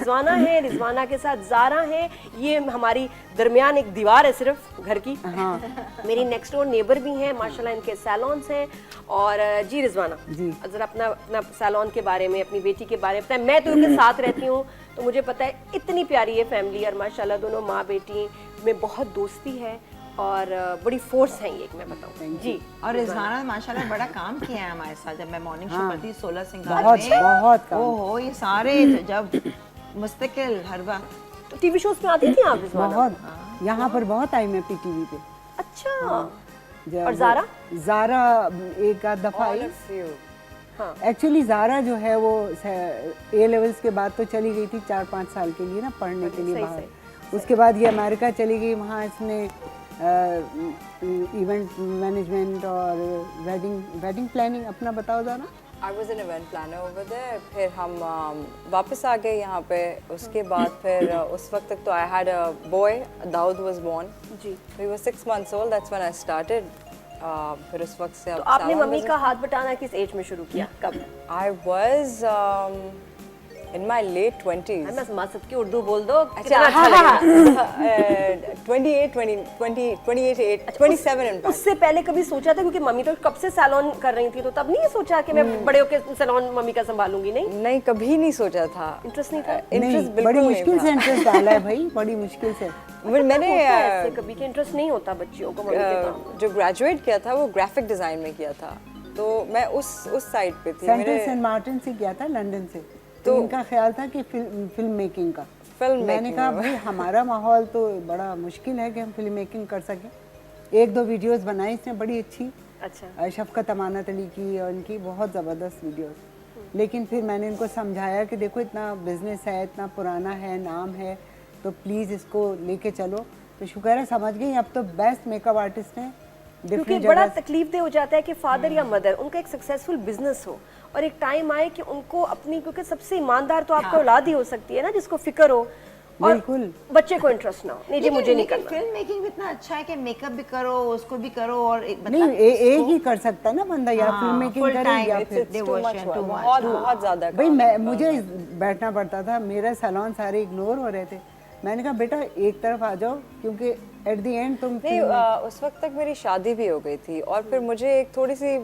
रिजवाना है, रिजवाना के साथ ज़ारा है। ये हमारी दरमियान एक दीवार है सिर्फ घर की। हाँ। मेरी नेक्स्ट डोर नेबर भी हैं, माशाल्लाह इनके सैलून्स हैं। और जी रिजवाना जी, जरा अपना सैलून के बारे में, अपनी बेटी के बारे में बताएं। मैं तो उनके साथ रहती हूँ तो मुझे पता है इतनी प्यारी है फैमिली, और माशाल्लाह दोनों माँ बेटी में बहुत दोस्ती है और बड़ी फोर्स है ये, मैं बताऊं जी। और रिजवाना माशाल्लाह बड़ा काम किया है हमारे साथ। जब मैं मॉर्निंग शो करती 16 सिंगार बहुत में, बहुत काम। ओहो ये सारे जब मुस्तकिल हर बार तो टीवी शोज में आती थी आप रिजवाना? बहुत, यहाँ पर बहुत आई मैं पीटीवी पे। अच्छा। और ज़ारा एक आध दफा आई। एक्चुअली ज़ारा जो है वो ए लेवल्स के बाद तो चली गई थी 4-5 साल के लिए ना पढ़ने के लिए बाहर। उसके बाद ये अमेरिका चली गई, वहाँ इसने इवेंट मैनेजमेंट और वेडिंग प्लानिंग अपना बताओ ज़रा। I was an event planner over there. फिर हम वापस आ गए यहाँ पे। उसके बाद फिर उस वक्त तक तो I had a boy, Daud was born. Ji. He was 6 months old. That's when I started. फिर उस वक्त से तो आपने मम्मी का हाथ बटाना किस एज में शुरू किया, कब? I was in my late 20s. मैं मस्त की उर्दू बोल दो, कितना अच्छा लगेगा। 27 in fact. उससे पहले कभी सोचा था, क्योंकि मम्मी तो कब से सैलून कर रही थी, तो तब नहीं सोचा कि मैं बड़े होकर सैलून मम्मी का संभालूंगी? नहीं, कभी नहीं सोचा था। इंटरेस्ट नहीं था? इंटरेस्ट बिल्कुल बड़ी नहीं मुश्किल से इंटरेस्ट डाला है भाई, बड़ी मुश्किल से। मैंने ऐसे कभी के इंटरेस्ट नहीं होता बच्चियों को मम्मी के काम। जो ग्रेजुएट किया था वो ग्राफिक डिजाइन में किया था, तो मैं उस साइड पे थी। सेंट्रल सेंट मार्टिन से किया था, लंदन से। तो इनका ख्याल था कि फिल्म मेकिंग का। मैंने कहा भाई हमारा माहौल तो बड़ा मुश्किल है कि हम फिल्म मेकिंग कर सकें। 1-2 वीडियोस बनाई इसने बड़ी अच्छी। अच्छा। शफकत अमानत अली की और इनकी बहुत ज़बरदस्त वीडियोस। लेकिन फिर मैंने इनको समझाया कि देखो इतना बिजनेस है, इतना पुराना है, नाम है, तो प्लीज़ इसको लेके चलो। तो शुक्र है समझ गई, अब तो बेस्ट मेकअप आर्टिस्ट हैं। क्योंकि बड़ा तकलीफ हो जाता है कि फादर या मदर उनका एक सक्सेसफुल बिजनेस हो और एक टाइम आए कि उनको अपनी, क्योंकि सबसे ईमानदार तो आपको औलाद ही हो सकती है ना, जिसको फिक्र हो और बच्चे को इंटरेस्ट ना हो। नहीं जी मुझे नहीं करना। फिल्म मेकिंग भी इतना अच्छा है कि मेकअप भी करो, उसको भी करो, और नहीं एक ही कर सकता है ना बंदा, या फिल्म मेकिंग करे या फिर बहुत ज्यादा। भाई मुझे बैठना पड़ता था, मेरा सैलून सारे इग्नोर हो रहे थे। मैंने कहा बेटा एक तरफ आ जाओ, क्योंकि एट द एंड तुम नहीं। उस वक्त तक मेरी शादी भी हो गई थी और फिर मुझे एक थोड़ी सी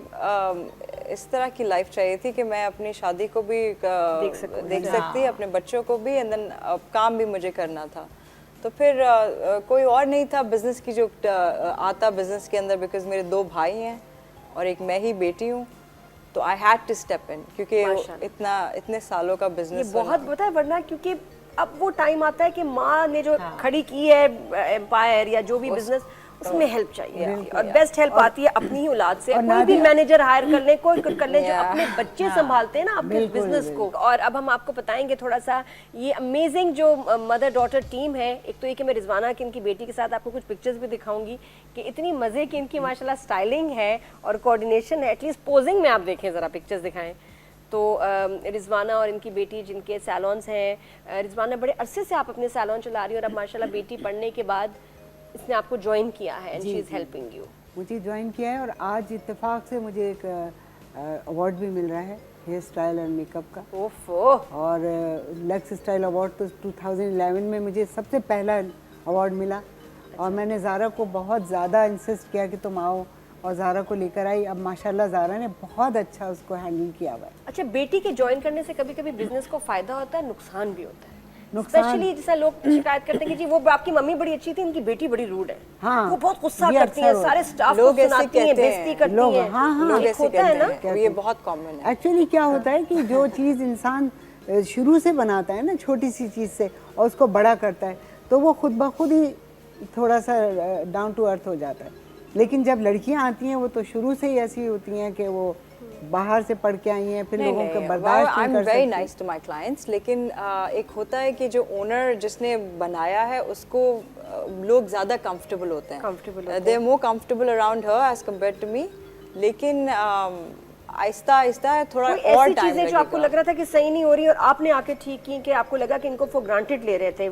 इस तरह की लाइफ चाहिए थी कि मैं अपनी शादी को भी देख सकती, अपने बच्चों को भी, एंड देन काम भी मुझे करना था। तो फिर कोई और नहीं था बिजनेस की जो आता बिजनेस के अंदर, बिकॉज मेरे 2 भाई हैं और एक मैं ही बेटी हूँ, तो I had to step in, क्योंकि इतने सालों का बिजनेस बहुत पता है। वरना क्योंकि अब वो टाइम आता है कि माँ ने जो खड़ी की है एम्पायर या जो भी बिजनेस, उसमें हेल्प चाहिए और बेस्ट हेल्प आती है अपनी ही औलाद से। कोई भी मैनेजर हायर कर ले, कोई कर ले, जो अपने बच्चे संभालते हैं ना अपने बिजनेस को। और अब हम आपको बताएंगे थोड़ा सा ये अमेजिंग जो मदर डॉटर टीम है। एक तो ये कि मैं रिजवाना की इनकी बेटी के साथ आपको कुछ पिक्चर्स भी दिखाऊंगी कि इतनी मजे की इनकी माशाल्लाह स्टाइलिंग है और कोऑर्डिनेशन है। एटलीस्ट पोजिंग में आप देखें, जरा पिक्चर्स दिखाएं तो रिजवाना और इनकी बेटी जिनके सैलून्स हैं। रिजवाना बड़े अरसे से आप अपने सैलून चला रही हो और अब माशाल्लाह बेटी पढ़ने के बाद इसने आपको ज्वाइन किया है and she is helping you. मुझे ज्वाइन किया है और आज इत्तेफाक से मुझे एक अवार्ड भी मिल रहा है हेयर स्टाइल एंड मेकअप का। ओफो। और लक्स स्टाइल अवार्ड तो 2011 में मुझे सबसे पहला अवार्ड मिला। और मैंने ज़ारा को बहुत ज़्यादा इंसिस्ट किया कि तुम आओ, और ज़ारा को लेकर आई। अब माशाल्लाह ज़ारा ने बहुत अच्छा उसको हैंडल किया हुआ है। अच्छा, बेटी के ज्वाइन करने से कभी कभी बिजनेस को फायदा होता है, नुकसान भी होता है। स्पेशली जैसा लोग शिकायत करते हैं कि जी वो आपकी मम्मी बड़ी अच्छी थी, इनकी बेटी बड़ी रूड है। हाँ, वो बहुत गुस्सा करती है, सारे स्टाफ को सुनाती है, बेइज्जती करती है। हाँ, लोग ऐसे होता है ना, ये बहुत कॉमन है। एक्चुअली क्या होता है कि जो चीज़ इंसान शुरू से बनाता है ना, छोटी सी चीज़ से, और उसको बड़ा करता है, तो वो खुद ब खुद ही थोड़ा सा डाउन टू अर्थ हो जाता है। लेकिन जब लड़कियां आती हैं वो तो शुरू से ही ऐसी होती हैं कि वो बाहर से पढ़ के आई हैं, फिर लोगों को बर्दाश्त नहीं कर सकती। Very nice to my clients, लेकिन एक होता है कि जो ओनर जिसने बनाया है उसको लोग ज़्यादा कंफर्टेबल होते हैं, they are more comfortable around her as compare to me. लेकिन आहिस्ता आहिस्ता थोड़ा कोई और ऐसी टाइम चीजें जो आपको लग रहा था कि सही नहीं हो रही और आपने आके ठीक की, कि आपको लगा कि इनको फॉर ग्रांटेड ले रहे थे,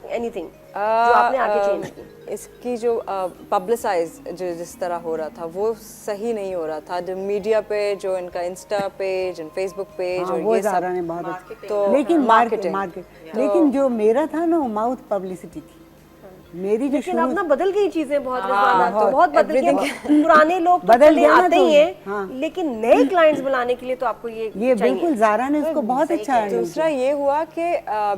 एनीथिंग जो आपने आके चेंज की? इसकी जो पब्लिसाइज जो जिस तरह हो रहा था वो सही नहीं हो रहा था। जो मीडिया पे, जो इनका Insta page and Facebook page हाँ, और वो ये ज़ारा सब, ने बहुत तो लेकिन मार्केटिंग लेकिन जो मेरा था ना वो माउथ पब्लिसिटी थी मेरी जो लेकिन अब ना बदल गई चीजें बहुत, बहुत। बहुत बदल गई। पुराने लोग तो बदल चले गया ना आते तो, ही हैं, हाँ। लेकिन नए क्लाइंट्स बुलाने के लिए तो आपको ये चाहिए। बिल्कुल ज़ारा ने उसको बहुत अच्छा है दूसरा ये हुआ कि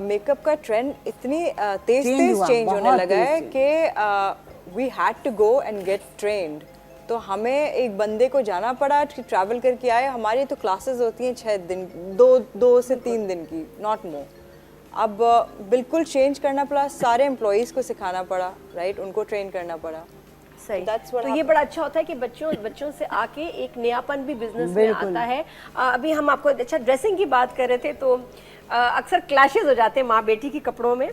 मेकअप का ट्रेंड इतनी तेज Change तेज हुआ, चेंज होने बहुत लगा है तेज कि we had to go and get trained. तो हमें एक बंदे को जाना पड़ा, ट्रैवल करके आए। हमारी तो क्लासेस होती हैं 6 दिन, 2 से 3 दिन की, नॉट मोर। अब बिल्कुल चेंज करना पड़ा, सारे एम्प्लॉयज़ को सिखाना पड़ा, राइट, उनको ट्रेन करना पड़ा। सही। That's what तो ये बड़ा अच्छा होता है कि बच्चों से आके एक नयापन भी बिजनेस में आता है। अभी हम आपको अच्छा ड्रेसिंग की बात कर रहे थे, तो अक्सर क्लैशेस हो जाते हैं माँ बेटी के कपड़ों में।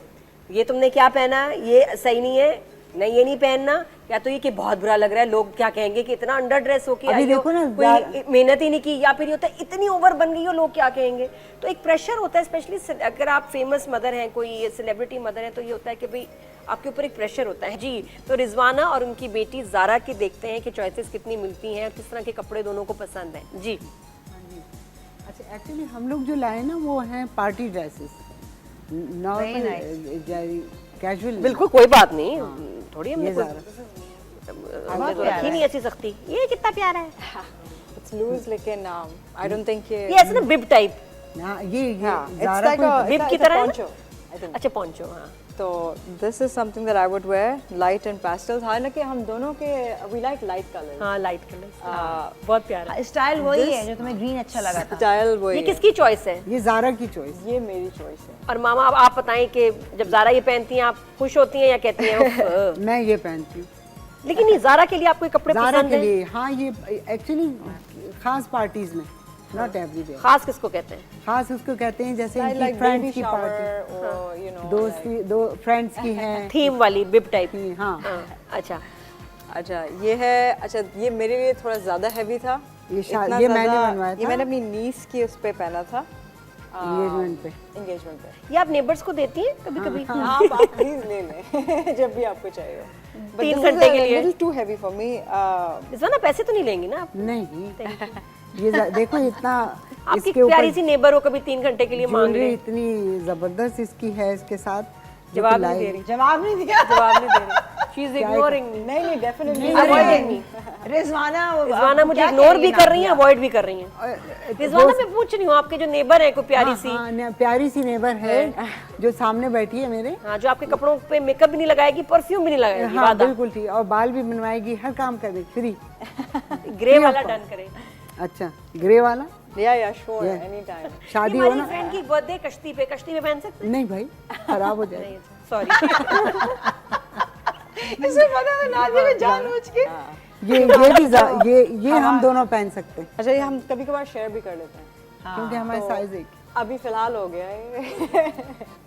ये तुमने क्या पहना, ये सही नहीं है, नहीं ये नहीं पहनना, या तो ये कि बहुत बुरा लग रहा है, लोग क्या कहेंगे कि इतना अंडर ड्रेस हो के आई हो, देखो ना, कोई मेहनत ही नहीं की, या फिर ये होता है इतनी ओवर बन गई हो, लोग क्या कहेंगे। तो एक प्रेशर होता है, स्पेशली अगर आप फेमस मदर हैं, कोई सेलिब्रिटी मदर है, तो ये होता है कि भाई आपके ऊपर एक प्रेशर होता है। जी, तो रिजवाना और उनकी बेटी ज़ारा की देखते हैं कि चॉइसेस कितनी मिलती हैं और किस तरह के कपड़े दोनों को पसंद हैं। जी अच्छा, एक्चुअली हम लोग जो लाए ना वो हैं पार्टी ड्रेसेस, नॉर्मल कैजुअल। बिल्कुल कोई बात नहीं, थोड़ी हमने ये हमने तो रखी नहीं ऐसी सख्ती। ये कितना प्यारा है, इट्स लूज, लेकिन आई डोंट थिंक ये ऐसे ना बिब टाइप, हाँ, ये it's ज़ारा like को a- बिब it's की a तरह है poncho, I think. अच्छा पोंचो। हाँ, तो this is something that I would wear, light and pastels. हालांकि हम दोनों के वी लाइक लाइट कलर्स। हाँ लाइट कलर बहुत प्यारा है। स्टाइल वही है जो तुम्हें ग्रीन अच्छा लगा था। स्टाइल ये वही है। किसकी चॉइस है? ये ज़ारा की चॉइस। ये मेरी चॉइस है। और मामा अब आप बताएं कि जब ज़ारा ये पहनती हैं आप खुश होती हैं या कहती हैं उफ? मैं ये पहनती हूँ लेकिन ये ज़ारा के लिए आपको ये कपड़े ज़ारा पसंद के हैं? लिए। हाँ, ये एक्चुअली खास पार्टीज में, नॉट एवरीडे। खास किसको कहते हैं? खास उसको कहते हैं जैसे I इनकी like baby फ्रेंड्स की shower party, or you know दोस्ती, दो फ्रेंड्स की है। थीम वाली बिब टाइप। हाँ, अच्छा, अच्छा ये है। अच्छा ये मेरे लिए थोड़ा ज्यादा हैवी था। ये इतना ये मैंने ज़्यादा- बनवाया ये था मैंने अपनी नीस की उस पे पहना था एंगेजमेंट पे। एंगेजमेंट पे। ये आप नेबर्स को देती हैं कभी कभी? आप प्लीज ले लें जब भी आपको चाहिए। 3 घंटे के लिए। Little too heavy for me. इस बार ना पैसे तो नहीं लेंगी ना आप? नहीं, ये देखो इतना आपकी इसके प्यारी ऊपर सी नेबर हो, कभी 3 घंटे के लिए मांग ज्वेलरी रहे, इतनी जबरदस्त इसकी है, इसके साथ जो जवाब लाई- नहीं दे रही, जवाब नहीं दिया। जवाब नहीं दे रही। शी इज इग्नोरिंग मी। नहीं नहीं डेफिनेटली अवॉइडिंग मी। रिजवाना रिजवाना मुझे क्या इग्नोर कह भी रही कर रही हैं, अवॉइड भी कर रही हैं। रिजवाना मैं पूछ रही हूँ, आपके जो नेबर है कोई प्यारी सी, प्यारी सी नेबर है जो सामने बैठी है मेरे। हाँ, जो आपके कपड़ों पे मेकअप भी नहीं लगाएगी, परफ्यूम भी नहीं लगाएगी, हाँ, वादा। बिल्कुल ठीक, और बाल भी बनवाएगी, हर काम करेगी फ्री। ग्रे वाला डन करें। अच्छा, ग्रे वाला या श्योर एनी टाइम। शादी हो हमारी ना। फ्रेंड की बर्थडे कश्ती पे पहन सकते नहीं भाई, खराब हो जाए। हैं? सॉरी। इसे पता है नादिया ने जानबूझ के ये हम दोनों पहन सकते हैं अच्छा ये हम कभी कभार शेयर भी कर लेते हैं क्योंकि हमारे साइज एक। अभी फिलहाल हो गया है।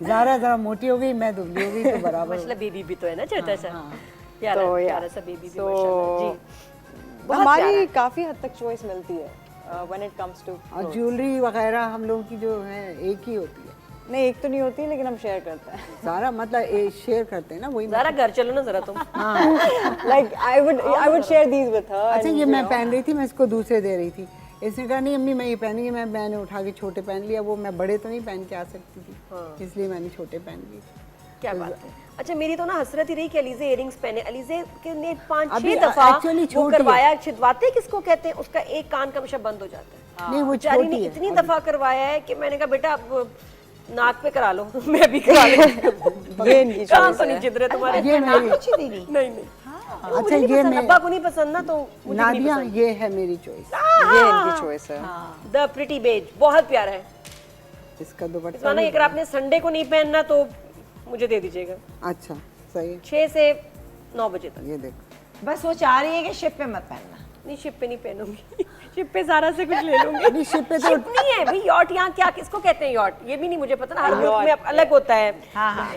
ज़ारा जरा मोटी हो गई, मैं दुबली हो गई, तो बराबर हो माशाल्लाह बेबी भी तो है ना छोटा सा, प्यारा तो प्यारा सा बेबी भी माशाल्लाह। जी, बहुत हमारी प्यारा। काफी हद तक चॉइस मिलती है व्हेन इट कम्स टू। गई। और ज्वेलरी वगैरह हम लोगों की जो है एक ही होती है। नहीं एक तो नहीं होती लेकिन हम शेयर करते हैं। सारा मतलब शेयर करते हैं ना, वही। ज़रा घर चलो ना जरा तुम। Like I would share these with her. अच्छा, ये मैं पहन रही थी, मैं इसको दूसरे दे रही थी। इसने कहा नहीं अम्मी मैं ये पहनेंगी, मैंने उठा के छोटे पहन लिया, वो मैं बड़े तो नहीं पहन के आ सकती थी, इसलिए मैंने छोटे पहन लिए। क्या बात है। अच्छा, मेरी तो ना हसरत ही रही कि अलीज़े इयरिंग्स पहने। अलीज़े के ने 5-6 अभी दफा actually वो छोटी है। करवाया, छिदवाते किसको कहते हैं, उसका एक कान का हमेशा बंद हो जाता है। नहीं, वो बेचारी ने छोटी है। इतनी दफा करवाया है कि मैंने कहा बेटा अब नाक पे करा लो, मैं भी करा लूं। ये इनकी कान तो नहीं छिद रहे तुम्हारे। ये मेरी नहीं नहीं। अच्छा, ये मैं अब्बा को नहीं पसंद ना, तो मुझे नहीं नादिया, पसंद। ये है मेरी चॉइस। ये इनकी चॉइस है। द प्रिटी बेज बहुत प्यारा है। इसका दुपट्टा इस्माना, अगर आपने संडे को नहीं पहनना तो मुझे दे दीजिएगा, अच्छा सही है। 6 से 9 बजे तक। ये देखो, बस वो चाह रही है कि शिप पे मत पहनना। नहीं, शिप पे नहीं पहनूंगी। शिप पे सारा से कुछ ले लूंगी। नहीं, शिप पे तो शिप नहीं है भाई, यॉट यहाँ क्या किसको कहते हैं यॉट, ये भी नहीं मुझे पता ना, हर मुल्क में अलग होता है।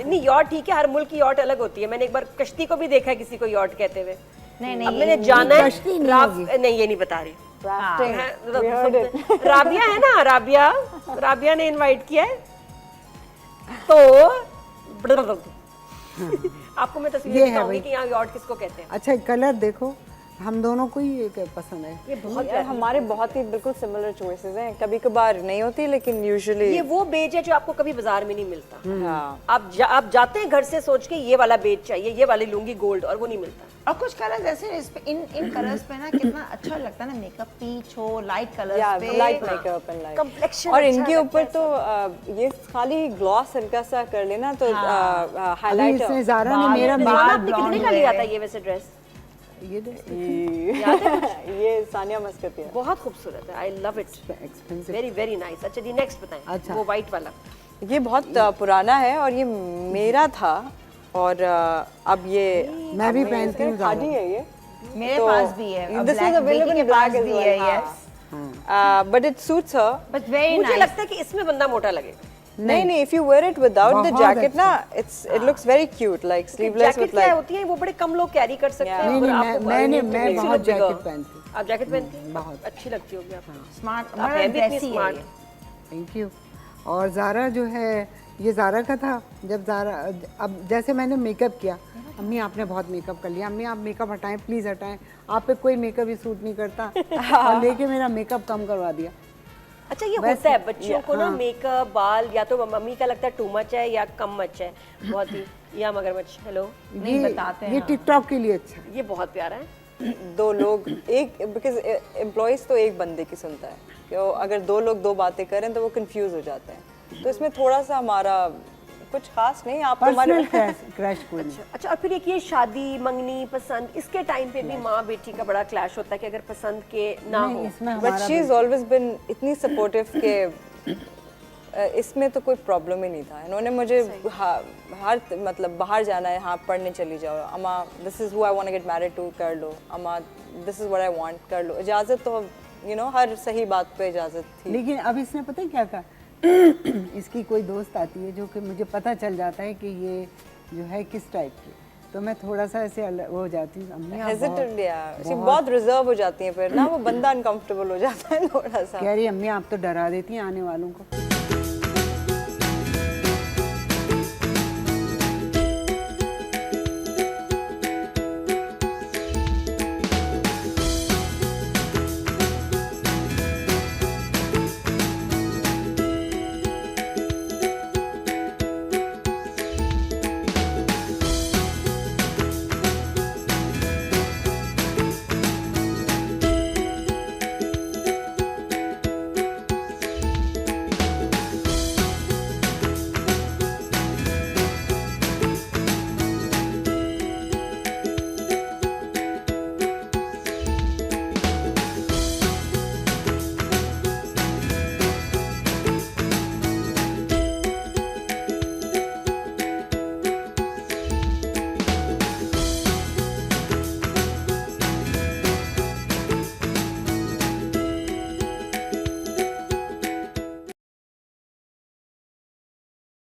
नहीं, यॉट ठीक है, हर मुल्क की यॉट अलग होती है। मैंने एक बार कश्ती को भी देखा है किसी को यॉट कहते हुए। नहीं अब मैंने जाना है कश्ती नहीं नहीं, ये नहीं बता रही। Drafting. We heard it. Rabia है ना, राबिया ने इनवाइट किया है, तो आपको मैं तस्वीर दिखाऊंगी कि यहाँ यॉर्ड किसको कहते हैं। अच्छा कलर देखो, हम दोनों को ही पसंद है। ये बहुत यार हमारे बहुत ही बिल्कुल सिमिलर चॉइसेस हैं, कभी कभार नहीं होती लेकिन यूजुअली ये वो बेज है जो आपको कभी बाजार में नहीं मिलता। हाँ। आप जाते हैं घर से सोच के ये वाला बेज चाहिए, ये वाली लूंगी गोल्ड, और वो नहीं मिलता। और कुछ कलर्स ऐसे इस पे इन कलर्स पे ना कितना अच्छा लगता है ना, मेकअप पीच हो, लाइट कलर्स पे, light makeup and light Complexion और अच्छा इनके लगता ऊपर तो ये खाली ग्लॉस हल्का सा कर लेना तो अभी हाईलाइट इसने ज़ारा ने मेरा आपने कितने का लिया था ये वैसे ड्रेस? ये देख, ये सानिया मस्कतिया बहुत खूबसूरत है, I love it, expensive. Very very nice. अच्छा जी नेक्स्ट बताएं। अच्छा। वो वाइट वाला ये बहुत पुराना है और ये मेरा था और अब ये मैं भी पहनती हूँ खादी है ये मेरे पास भी है। This is available in black as well yes, but it suits her but very मुझे नाइस। लगता है कि इसमें बंदा मोटा लगेगा। नहीं if you wear it without the बहुत जैकेट ना it looks very cute like sleeveless jacket with क्या लाइक होती है, वो बड़े कम लोग कैरी कर सकते हैं। नहीं, और नहीं, आपको मैं बहुत makes you look jacket bigger। पहनती हूँ। आप जैकेट पहनती हैं? बहुत। अच्छी लगती होगी आपको। स्मार्ट, आप बड़ा हैं भी इतनी ड्रेसी है स्मार्ट। ये। Thank you. और ज़ारा जो है, ये ज़ारा का था। जब ज़ारा, अब जैसे मैंने मेकअप किया, अम्मी आपने बहुत मेकअप कर लिया, अम्मी आप मेकअप हटाएं प्लीज़ हटाएं, आप पे कोई मेकअप ही सूट नहीं करता, और लेके मेरा मेकअप कम करवा दिया। अच्छा ये होता है बच्चों को ना, मेकअप बाल या तो मम्मी का लगता है टू मच है या कम मच है, बहुत ही, या मगरमच्छ। हेलो, नहीं बताते ये टिकटॉक के लिए अच्छा है। ये बहुत प्यारा है। दो लोग एक बिकॉज एम्प्लॉयज तो एक बंदे की सुनता है कि अगर दो लोग दो बातें करें तो वो कंफ्यूज हो जाते हैं, तो इसमें थोड़ा सा हमारा कुछ खास नहीं, आप हमारे पर्सनल क्रैश कोई नहीं। अच्छा, और फिर एक ये शादी मंगनी पसंद, इसके टाइम पे भी माँ बेटी का बड़ा क्लैश होता है कि अगर पसंद के ना हो। इसमें but she is always been इतनी सपोर्टिव के इसमें तो कोई प्रॉब्लम ही नहीं था। इन्होंने मुझे हर मतलब बाहर जाना है, हाँ पढ़ने चली जाओ अम्मा, this is who I want to get married to, कर लो अम्मा, this is what I want, कर लो। इजाज़त तो यू नो हर सही बात पे इजाज़त थी। लेकिन अब इसने पता है क्या कहा, इसकी कोई दोस्त आती है जो कि मुझे पता चल जाता है कि ये जो है किस टाइप की, तो मैं थोड़ा सा ऐसे अलग हो जाती हूँ, अम्मी आप हेजिटेंट या बहुत रिजर्व हो जाती हैं, फिर ना वो बंदा अनकंफर्टेबल हो जाता है थोड़ा सा। कह रही अम्मी आप तो डरा देती हैं आने वालों को।